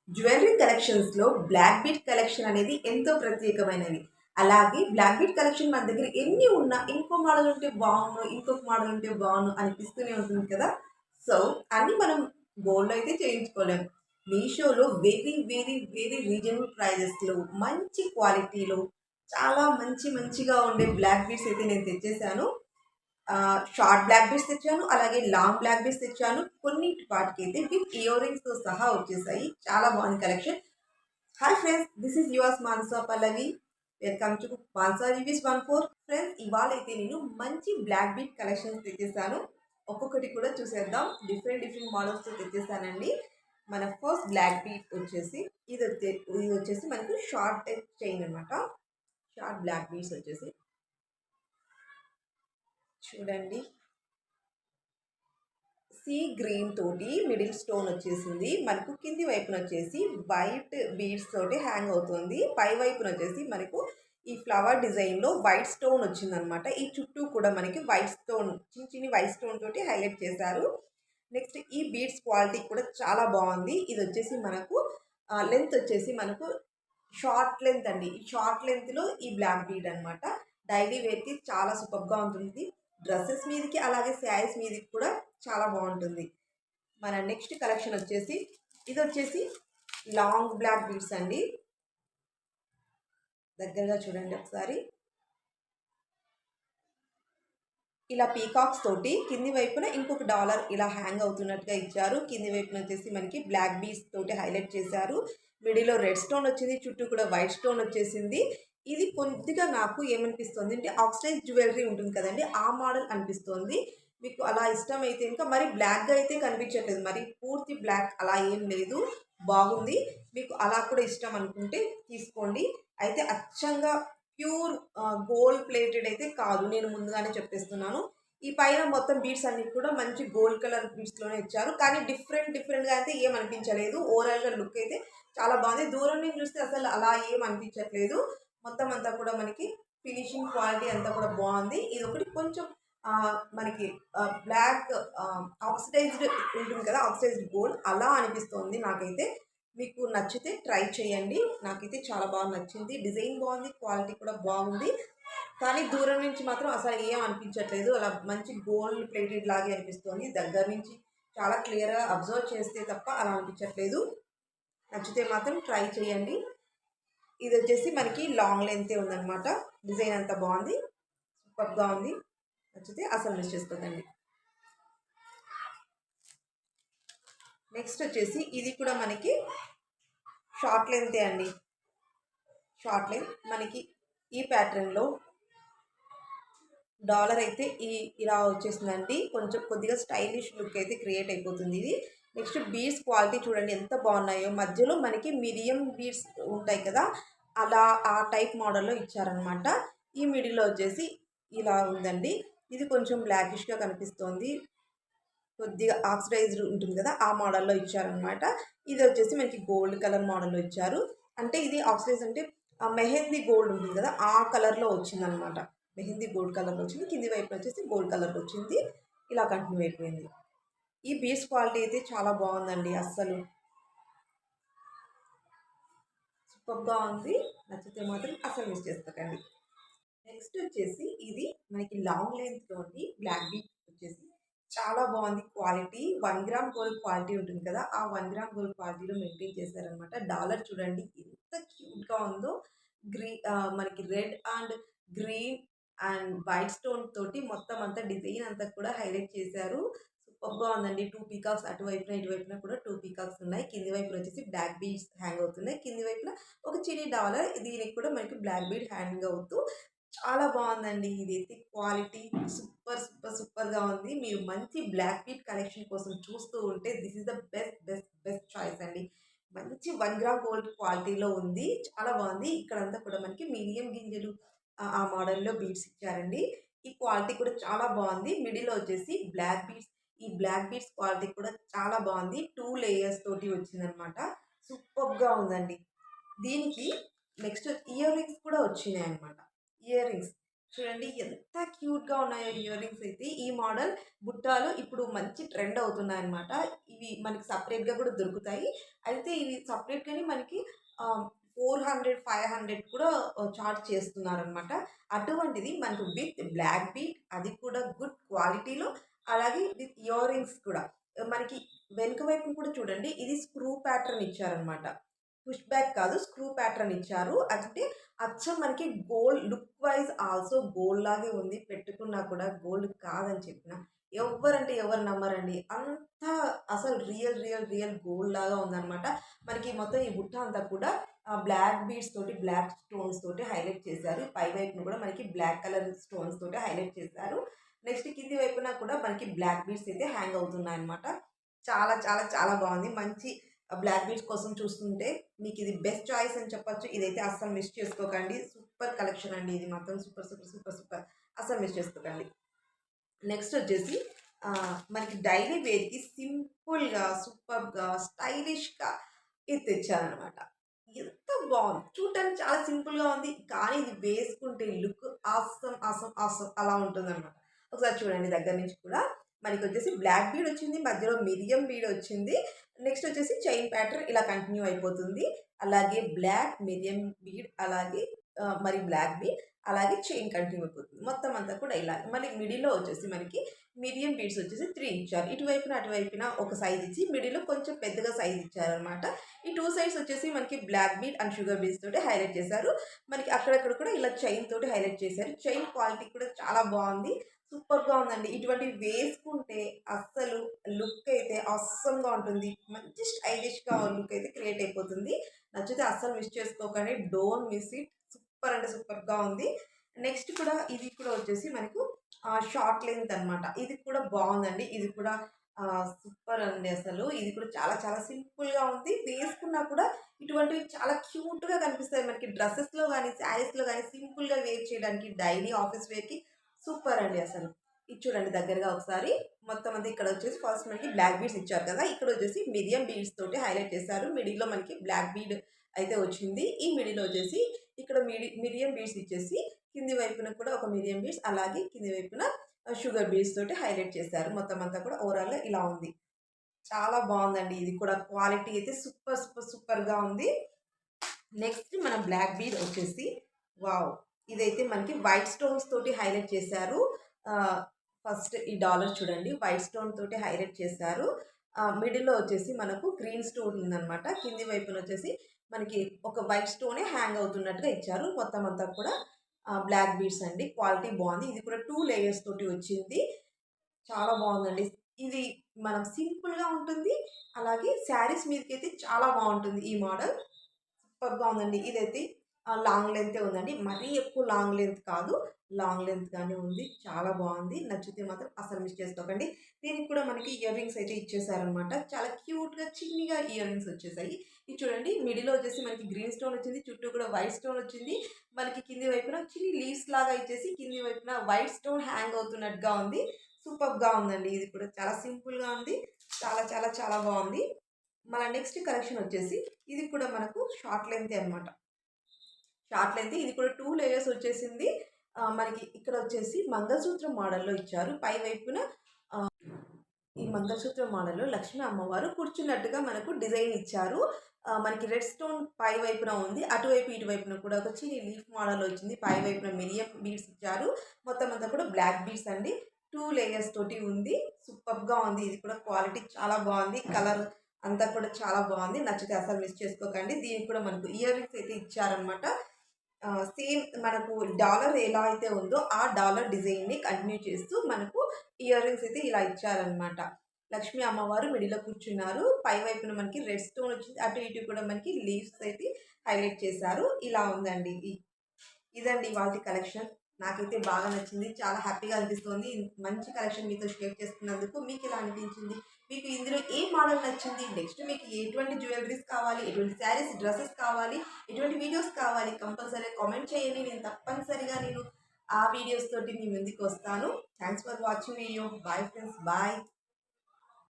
Jewellery కలెక్షన్స్‌లో black bead collection అనేది ఎంతో ప్రత్యేకమైనది. అలాగే బ్లాక్ బీడ్ కలెక్షన్ మన దగ్గర ఎన్ని ఉన్నా ఇంకో మోడల్ ఉంటే బావున్ను, ఇంకొక మోడల్ ఉంటే బావున్ను అనిపిస్తూనే ఉంటుంది కదా! సో, అన్నీ మనం గోల్డ్‌లో అయితే చేయించుకోలేం. మీషోలో వెరీ రీజనబుల్ ప్రైజెస్‌లో మంచి క్వాలిటీలో చాలా మంచిగా ఉండే బ్లాక్ బీడ్స్ అయితే నేను తెచ్చేసాను. షార్ట్ బ్లాక్ బీడ్స్ తెచ్చాను. అలాగే లాంగ్ బ్లాక్ బీడ్స్ తెచ్చాను. కొన్నిటి వాటికైతే విత్ ఇయర్ రింగ్స్‌తో సహా వచ్చేసాయి. చాలా బాగుంది collection. Hi friends, this is yours Manasa Pallavi. Welcome to Manasa reviews 14. Friends, ఇవాళైతే నేను మంచి బ్లాక్ బీడ్ కలెక్షన్స్ తెచ్చేసాను. ఒక్కొక్కటి కూడా చూసేద్దాం. డిఫరెంట్ మోడల్స్‌తో తెచ్చేసానండి. మన ఫస్ట్ బ్లాక్ బీడ్ వచ్చేసి ఇది వచ్చేసి మనకు షార్ట్ టైప్ చైన్ అనమాట. షార్ట్ బ్లాక్ బీడ్స్ వచ్చేసి చూడండి. సీ గ్రీన్ తోటి మిడిల్ స్టోన్ వచ్చేసింది. మనకు కింది వైపున వచ్చేసి వైట్ బీడ్స్ తోటి హ్యాంగ్ అవుతుంది. పై వైపున వచ్చేసి మనకు ఈ ఫ్లవర్ డిజైన్లో వైట్ స్టోన్ వచ్చిందనమాట. ఈ చుట్టూ కూడా మనకి వైట్ స్టోన్ చిన్ని వైట్ స్టోన్ తోటి హైలైట్ చేశారు. నెక్స్ట్ ఈ బీడ్స్ క్వాలిటీ కూడా చాలా బాగుంది. ఇది వచ్చేసి మనకు లెంత్ వచ్చేసి మనకు షార్ట్ లెంత్ అండి. ఈ షార్ట్ లెంత్లో ఈ బ్లాక్ బీడ్ అనమాట. డైలీ వేర్కి చాలా సూపర్గా ఉంటుంది. డ్రెస్సెస్ మీదకి అలాగే శారీస్ మీదకి కూడా చాలా బాగుంటుంది. మన నెక్స్ట్ కలెక్షన్ వచ్చేసి ఇది వచ్చేసి లాంగ్ బ్లాక్ బీడ్స్ అండి. దగ్గరగా చూడండి ఒకసారి. ఇలా పీకాక్స్ తోటి కింది వైపున ఇంకొక డాలర్ ఇలా హ్యాంగ్ అవుతున్నట్టుగా ఇచ్చారు. కింది వైపున వచ్చేసి మనకి బ్లాక్ బీడ్స్ తోటి హైలైట్ చేశారు. మిడిల్లో రెడ్ స్టోన్ వచ్చింది. చుట్టూ కూడా వైట్ స్టోన్ వచ్చేసింది. ఇది కొద్దిగా నాకు ఏమనిపిస్తుంది అంటే ఆక్సిడైజ్ జ్యువెలరీ ఉంటుంది కదండి, ఆ మోడల్ అనిపిస్తుంది. మీకు అలా ఇష్టమైతే ఇంకా మరి బ్లాక్గా అయితే కనిపించట్లేదు. మరి పూర్తి బ్లాక్ అలా ఏం లేదు, బాగుంది. మీకు అలా కూడా ఇష్టం అనుకుంటే తీసుకోండి. అయితే అచ్చంగా ప్యూర్ గోల్డ్ ప్లేటెడ్ అయితే కాదు, నేను ముందుగానే చెప్పేస్తున్నాను. ఈ పైన మొత్తం బీడ్స్ అన్ని కూడా మంచి గోల్డ్ కలర్ బీడ్స్లోనే ఇచ్చారు. కానీ డిఫరెంట్గా అయితే ఏం అనిపించలేదు. ఓవరాల్గా లుక్ అయితే చాలా బాగుంది. దూరం నుంచి చూస్తే అసలు అలా ఏం అనిపించట్లేదు. మొత్తం అంతా కూడా మనకి ఫినిషింగ్ క్వాలిటీ అంతా కూడా బాగుంది. ఇది ఒకటి కొంచెం మనకి బ్లాక్ ఆక్సిడైజ్డ్ ఉంటుంది కదా, ఆక్సిడైజ్డ్ గోల్డ్ అలా అనిపిస్తుంది నాకైతే. మీకు నచ్చితే ట్రై చేయండి. నాకైతే చాలా బాగా నచ్చింది. డిజైన్ బాగుంది, క్వాలిటీ కూడా బాగుంది. కానీ దూరం నుంచి మాత్రం అసలు ఏం అనిపించట్లేదు. అలా మంచి గోల్డ్ ప్లేటెడ్ లాగే అనిపిస్తుంది. దగ్గర నుంచి చాలా క్లియర్గా అబ్జర్వ్ చేస్తే తప్ప అలా అనిపించట్లేదు. నచ్చితే మాత్రం ట్రై చేయండి. ఇది వచ్చేసి మనకి లాంగ్ లెంతే ఉందన్నమాట. డిజైన్ అంతా బాగుంది, సూపర్గా ఉంది. నచ్చితే అసలు మిస్ చేసుకోకండి. నెక్స్ట్ వచ్చేసి ఇది కూడా మనకి షార్ట్ లెంతే అండి. షార్ట్ లెంత్ మనకి ఈ ప్యాటర్న్లో డాలర్ అయితే ఇలా వచ్చేసిందండి. కొంచెం కొద్దిగా స్టైలిష్ లుక్ అయితే క్రియేట్ అయిపోతుంది ఇది. నెక్స్ట్ బీడ్స్ క్వాలిటీ చూడండి ఎంత బాగున్నాయో. మధ్యలో మనకి మీడియం బీడ్స్ ఉంటాయి కదా, అలా ఆ టైప్ మోడల్లో ఇచ్చారనమాట. ఈ మిడిల్లో వచ్చేసి ఇలా ఉందండి. ఇది కొంచెం బ్లాకిష్గా కనిపిస్తోంది. కొద్దిగా ఆక్సిడైజ్డ్ ఉంటుంది కదా, ఆ మోడల్లో ఇచ్చారనమాట. ఇది వచ్చేసి మనకి గోల్డ్ కలర్ మోడల్లో ఇచ్చారు. అంటే ఇది ఆక్సిడైజ్ అంటే మెహందీ గోల్డ్ ఉంటుంది కదా, ఆ కలర్లో వచ్చిందనమాట. మెహందీ గోల్డ్ కలర్లో వచ్చింది. కింది వైపు వచ్చేసి గోల్డ్ కలర్లో వచ్చింది. ఇలా కంటిన్యూ అయిపోయింది. ఈ బీడ్స్ క్వాలిటీ అయితే చాలా బాగుందండి. అస్సలు సూపర్గా ఉంది. నచ్చితే మాత్రం అసలు మిస్ చేసుకోకండి. నెక్స్ట్ వచ్చేసి ఇది మనకి లాంగ్ లెంత్ తోటి బ్లాక్ బీడ్ వచ్చేసి చాలా బాగుంది. క్వాలిటీ 1 గ్రామ్ గోల్డ్ క్వాలిటీ ఉంటుంది కదా, ఆ 1 గ్రామ్ గోల్డ్ క్వాలిటీలో మెయింటైన్ చేశారనమాట. డాలర్ చూడండి ఎంత క్యూట్గా ఉందో. మనకి red and green and white stone తోటి మొత్తం అంతా డిజైన్ అంతా కూడా హైలైట్ చేశారు. సూపర్గా ఉందండి. 2 పీకాక్స్ అటువైపున ఇటువైపున కూడా 2 పీకాక్స్ ఉన్నాయి. కింది వైపున వచ్చేసి బ్లాక్ బీడ్స్ హ్యాంగ్ అవుతున్నాయి. కింది వైపున ఒక చిన్ని డాలర్, దీనికి కూడా మనకి బ్లాక్ బీడ్ హ్యాంగ్ అవుతూ చాలా బాగుందండి. ఇదైతే క్వాలిటీ సూపర్గా ఉంది. మీరు మంచి బ్లాక్ బీట్ కలెక్షన్ కోసం చూస్తూ ఉంటే this is the best choice అండి. మంచి 1 గ్రామ్ గోల్డ్ క్వాలిటీలో ఉంది. చాలా బాగుంది. ఇక్కడంతా కూడా మనకి మీడియం గింజలు ఆ మోడల్లో బీడ్స్ ఇచ్చారండి. ఈ క్వాలిటీ కూడా చాలా బాగుంది. మిడిల్లో వచ్చేసి బ్లాక్ బీడ్స్. ఈ బ్లాక్ బీడ్స్ క్వాలిటీ కూడా చాలా బాగుంది. 2 లేయర్స్ తోటి వచ్చిందనమాట. సూపర్గా ఉందండి. దీనికి నెక్స్ట్ ఇయర్ రింగ్స్ కూడా వచ్చినాయి అనమాట. ఇయర్ రింగ్స్ చూడండి ఎంత క్యూట్‌గా ఉన్నాయో ఇయర్ రింగ్స్ అయితే. ఈ మోడల్ బుట్టాలు ఇప్పుడు మంచి ట్రెండ్ అవుతున్నాయన్నమాట. ఇవి మనకి సెపరేట్‌గా కూడా దొరుకుతాయి. అయితే ఇవి సెపరేట్‌గానే మనకి 400, 500 కూడా చార్జ్ చేస్తున్నారనమాట. అటువంటిది మనకు విత్ బ్లాక్ బీడ్ అది కూడా గుడ్ క్వాలిటీలో అలాగే విత్ ఇయర్ రింగ్స్ కూడా. మనకి వెనుక వైపున కూడా చూడండి ఇది స్క్రూ ప్యాటర్న్ ఇచ్చారనమాట. పుష్ బ్యాక్ కాదు స్క్రూ ప్యాటర్న్ ఇచ్చారు. అంటే అచ్చం మనకి gold look wise also gold లాగే ఉంది. పెట్టుకున్నా కూడా గోల్డ్ కాదని చెప్పిన ఎవ్వరంటే ఎవరు నమ్మరండి. అంత అసలు రియల్ గోల్డ్ లాగా ఉందనమాట. మనకి మొత్తం ఈ బుట్ట అంతా కూడా బ్లాక్ బీడ్స్ తోటి, బ్లాక్ స్టోన్స్ తోటి హైలైట్ చేశారు. పై వైపున కూడా మనకి బ్లాక్ కలర్ స్టోన్స్ తోటి హైలైట్ చేశారు. నెక్స్ట్ కింది వైపున కూడా మనకి బ్లాక్ బీడ్స్ అయితే హ్యాంగ్ అవుతున్నాయన్నమాట. చాలా బాగుంది. మంచి బ్లాక్ బీడ్స్ కోసం చూస్తుంటే మీకు ఇది బెస్ట్ చాయిస్ అని చెప్పొచ్చు. ఇదైతే అస్సలు మిస్ చేసుకోకండి. సూపర్ కలెక్షన్ అండి ఇది మాత్రం సూపర్. అస్సలు మిస్ చేసుకోకండి. నెక్స్ట్ వచ్చేసి మనకి డైలీ వేర్‌కి సింపుల్‌గా, సూపర్‌గా, స్టైలిష్‌గా ఇది తెచ్చారనమాట. ఎంత బావుంది. చూడటానికి చాలా సింపుల్‌గా ఉంది. కానీ ఇది వేసుకుంటే లుక్ ఆసమ్ అలా ఉంటుందనమాట. ఒకసారి చూడండి దగ్గర నుంచి కూడా. మనకొచ్చేసి బ్లాక్ బీడ్ వచ్చింది. మధ్యలో మిరియం బీడ్ వచ్చింది. నెక్స్ట్ వచ్చేసి చైన్ ప్యాటర్న్ ఇలా కంటిన్యూ అయిపోతుంది. అలాగే బ్లాక్, మిరియం బీడ్ అలాగే మరి బ్లాక్ బీడ్ అలాగే చైన్ కంటిన్యూ అయిపోతుంది. మొత్తం అంతా కూడా ఇలా. మళ్ళీ మిడిల్‌లో వచ్చేసి మనకి మిరియం బీడ్స్ వచ్చేసి 3 ఇచ్చారు. ఇటువైపున, అటువైపున ఒక సైజ్ ఇచ్చి మిడిల్‌లో కొంచెం పెద్దగా సైజ్ ఇచ్చారనమాట. ఈ 2 సైడ్స్ వచ్చేసి మనకి black bead and sugar beads తోటి హైలైట్ చేశారు. మనకి అక్కడక్కడ కూడా ఇలా చైన్ తోటి హైలైట్ చేశారు. చైన్ క్వాలిటీ కూడా చాలా బావుంది. సూపర్‌గా ఉందండి. ఇటువంటివి వేసుకుంటే అస్సలు లుక్ అయితే అస్సమ్‌గా ఉంటుంది. మంచి స్టైలిష్‌గా లుక్ అయితే క్రియేట్ అయిపోతుంది. నచ్చితే అస్సలు మిస్ చేసుకోకండి. Don't miss it. సూపర్ అంటే సూపర్‌గా ఉంది. నెక్స్ట్ కూడా ఇది కూడా వచ్చేసి మనకు షార్ట్ లెంత్ అనమాట. ఇది కూడా బావుందండి. ఇది కూడా సూపర్ అండి అసలు. ఇది కూడా చాలా సింపుల్‌గా ఉంది. వేసుకున్నా కూడా ఇటువంటివి చాలా క్యూట్‌గా కనిపిస్తాయి. మనకి డ్రెసెస్‌లో గాని, శారీస్‌లో గాని సింపుల్‌గా వేర్ చేయడానికి డైలీ ఆఫీస్ వేర్‌కి సూపర్ అండి అసలు. ఇది చూడండి దగ్గరగా ఒకసారి. మొత్తం అంతా ఇక్కడ వచ్చేసి ఫస్ట్ మనకి బ్లాక్ బీడ్స్ ఇచ్చారు కదా! ఇక్కడ వచ్చేసి మిరియం బీడ్స్ తోటి హైలైట్ చేశారు. మిడిల్‌లో మనకి బ్లాక్ బీడ్ అయితే వచ్చింది. ఈ మిడిల్‌లో వచ్చేసి ఇక్కడ మిరియం బీడ్స్ ఇచ్చేసి కింది వైపున కూడా ఒక మిరియం బీడ్స్ అలాగే కింది వైపున షుగర్ బీడ్స్ తోటి హైలైట్ చేశారు. మొత్తం అంతా కూడా ఓవరాల్‌గా ఇలా ఉంది. చాలా బావుందండి. ఇది కూడా క్వాలిటీ అయితే సూపర్‌గా ఉంది. నెక్స్ట్ మన బ్లాక్ బీడ్ వచ్చేసి వావ్! ఇదైతే మనకి వైట్ స్టోన్స్ తోటి హైలైట్ చేశారు. ఆహ్, ఫస్ట్ ఈ డాలర్ చూడండి వైట్ స్టోన్ తోటి హైలైట్ చేశారు. మిడిల్‌లో వచ్చేసి మనకు గ్రీన్ స్టోన్ ఉందనమాట. కింది వైపున వచ్చేసి మనకి ఒక వైట్ స్టోనే హ్యాంగ్ అవుతున్నట్టుగా ఇచ్చారు. మొత్తం అంతా కూడా బ్లాక్ బీడ్స్ అండి. క్వాలిటీ బావుంది. ఇది కూడా 2 లేయర్స్ తోటి వచ్చింది. చాలా బావుందండి. ఇది మనం సింపుల్‌గా ఉంటుంది. అలాగే శారీస్ మీదకైతే చాలా బావుంటుంది ఈ మోడల్. సూపర్‌గా ఉందండి. ఇదైతే లాంగ్ లెంతే ఉందండి. మరీ ఎక్కువ లాంగ్ లెంత్ కాదు. లాంగ్ లెంత్‌గానే ఉంది. చాలా బావుంది. నచ్చితే మాత్రం అస్సలు మిస్ చేసుకోకండి. దీనికి కూడా మనకి ఇయర్ రింగ్స్ అయితే ఇచ్చేసారనమాట. చాలా క్యూట్‌గా చిన్నిగా ఇయర్ రింగ్స్ వచ్చేసాయి. ఇది చూడండి మిడిల్‌లో వచ్చేసి మనకి గ్రీన్ స్టోన్ వచ్చింది. చుట్టూ కూడా వైట్ స్టోన్ వచ్చింది. మనకి కింది వైపున చిన్ని లీవ్స్ లాగా ఇచ్చేసి కింది వైపున వైట్ స్టోన్ హ్యాంగ్ అవుతున్నట్టుగా ఉంది. సూపర్‌గా ఉందండి. ఇది కూడా చాలా సింపుల్‌గా ఉంది. చాలా బావుంది. మన నెక్స్ట్ కలెక్షన్ వచ్చేసి ఇది కూడా మనకు షార్ట్ లెంతే అనమాట. షార్ట్ లెంత్ ఇది కూడా 2 లేయర్స్ వచ్చేసింది. మనకి ఇక్కడ వచ్చేసి మంగళసూత్రం మోడల్‌లో ఇచ్చారు. పై వైపున ఈ మంగళసూత్రం మోడల్‌లో లక్ష్మీ అమ్మవారు కూర్చున్నట్టుగా మనకు డిజైన్ ఇచ్చారు. మనకి రెడ్ స్టోన్ పై వైపున ఉంది. అటువైపు, ఇటువైపున కూడా ఒక చిన్ని లీఫ్ మోడల్‌లో వచ్చింది. పై వైపున మిరియం బీడ్స్ ఇచ్చారు. మొత్తం అంతా కూడా బ్లాక్ బీడ్స్ అండి. 2 లేయర్స్ తోటి ఉంది. సూపర్బ్‌గా ఉంది. ఇది కూడా క్వాలిటీ చాలా బావుంది. కలర్ అంతా కూడా చాలా బావుంది. నచ్చితే అసలు మిస్ చేసుకోకండి. దీనికి కూడా మనకు ఇయర్ రింగ్స్ అయితే ఇచ్చారనమాట. సేమ్ మనకు డాలర్ ఎలా అయితే ఉందో ఆ డాలర్ డిజైన్‌ని కంటిన్యూ చేస్తూ మనకు ఇయర్ రింగ్స్ అయితే ఇలా ఇచ్చారనమాట. లక్ష్మీ అమ్మవారు మిడిల్‌లో కూర్చున్నారు. పై వైపున మనకి రెడ్ స్టోన్ వచ్చింది. అటు ఇటు కూడా మనకి లీవ్స్ అయితే హైలైట్ చేశారు. ఇలా ఉందండి. ఇదండి ఇవాల్టి కలెక్షన్. నాకైతే బాగా నచ్చింది. చాలా హ్యాపీగా అనిపిస్తుంది. మంచి కలెక్షన్ మీతో షేర్ చేసుకున్నందుకు. మీకెలా అనిపించింది? మీకు ఇందులో ఏ మోడల్ నచ్చింది? నెక్స్ట్ మీకు ఎటువంటి జ్యువెల్లరీస్ కావాలి? ఎటువంటి శారీస్, డ్రెసెస్ కావాలి? ఎటువంటి వీడియోస్ కావాలి? కంపల్సరీగా కామెంట్ చేయండి. నేను తప్పనిసరిగా ఆ వీడియోస్ తోటి మీ ముందుకు వస్తాను. Thanks for watching video. Bye friends. Bye.